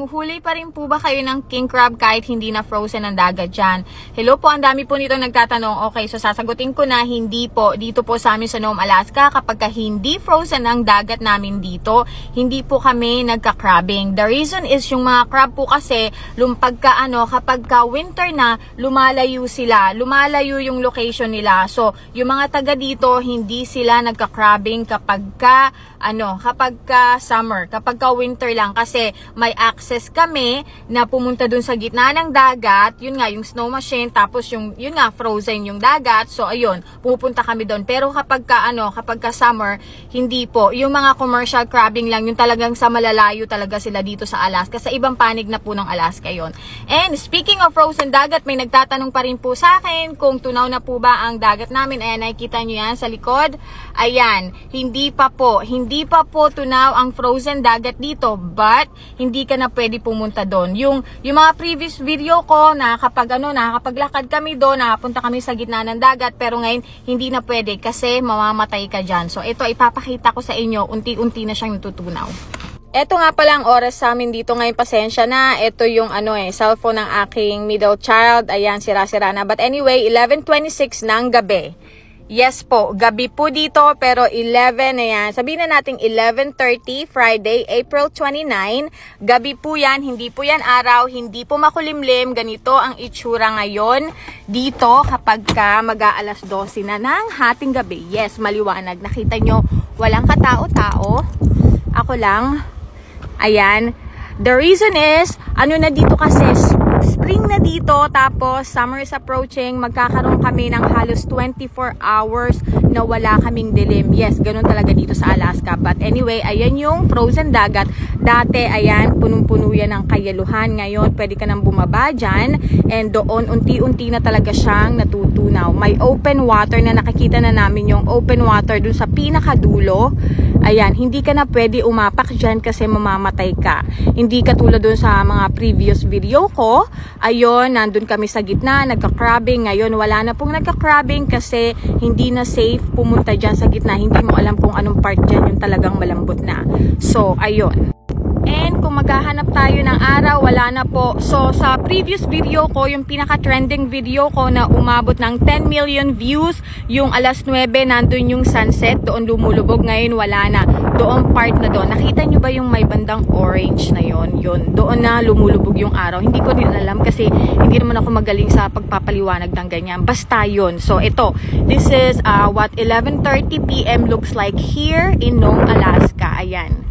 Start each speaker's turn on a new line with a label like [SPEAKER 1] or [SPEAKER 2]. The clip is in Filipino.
[SPEAKER 1] Huli pa rin po ba kayo ng king crab kahit hindi na frozen ang dagat dyan? Hello po, ang dami po nito nagtatanong. Okay, so sasagutin ko na hindi po. Dito po sa amin sa Nome, Alaska, kapag hindi frozen ang dagat namin dito, hindi po kami nagka-crabbing. The reason is yung mga crab po kasi, kapag winter na, lumalayo sila. Lumalayo yung location nila. So, yung mga taga dito, hindi sila nagka-crabbing kapag summer. Kapag winter lang kasi may access kami na pumunta dun sa gitna ng dagat, yun nga, yung snow machine, tapos yun nga, frozen yung dagat, so ayun, pupunta kami dun. Pero kapag summer, hindi po. Yung mga commercial crabbing lang, yung talagang sa malalayo talaga sila dito sa Alaska, sa ibang panig na po ng Alaska yon. And speaking of frozen dagat, may nagtatanong pa rin po sa akin kung tunaw na po ba ang dagat namin. Ayan, nakikita nyo yan sa likod. Ayan, hindi pa po tunaw ang frozen dagat dito, but hindi ka na pwede pumunta doon. Yung mga previous video ko na nakapaglakad kami doon, nakapunta kami sa gitna ng dagat, pero ngayon hindi na pwede kasi mamamatay ka dyan. So ito, ipapakita ko sa inyo, unti-unti na siyang natutunaw. Ito nga pala ang oras sa amin dito ngayon, pasensya na. Ito yung cellphone ng aking middle child. Ayan, sira-sira na. But anyway, 11:26 ng gabi. Yes po, gabi po dito, pero 11, ayan. Sabihin na natin 11:30, Friday, April 29. Gabi po yan, hindi po yan araw, hindi po makulimlim. Ganito ang itsura ngayon dito kapag mag-aalas 12 na ng hating gabi. Yes, maliwanag. Nakita nyo, walang katao-tao. Ako lang. Ayan. The reason is, na dito kasi, spring na dito, tapos summer is approaching, magkakaroon kami ng halos 24 hours na wala kaming dilim. Yes, ganun talaga dito sa Alaska. But anyway, ayan yung frozen dagat. Dati, ayan, punong-puno yan ng kayaluhan. Ngayon, pwede ka nang bumaba dyan. And doon, unti-unti na talaga siyang natutunaw. May open water na nakikita na namin yung open water dun sa pinakadulo. Ayan, hindi ka na pwede umapak dyan kasi mamamatay ka. Hindi katulad dun sa mga previous video ko. Ayun, nandun kami sa gitna, nagka-crabbing. Ngayon, wala na pong nagka-crabbing kasi hindi na safe pumunta dyan sa gitna. Hindi mo alam kung anong part dyan yung talagang malambot na. So, ayun. And kung maghahanap tayo ng araw, wala na po. So, sa previous video ko, yung pinaka-trending video ko na umabot ng 10 million views, yung alas 9, nandun yung sunset, doon lumulubog. Ngayon, wala na. Doon part na doon. Nakita nyo ba yung may bandang orange na yon? Yun. Doon na lumulubog yung araw. Hindi ko din alam kasi hindi naman ako magaling sa pagpapaliwanag ng ganyan. Basta yun. So, ito. This is what 11:30 PM looks like here in Nome, Alaska. Ayan.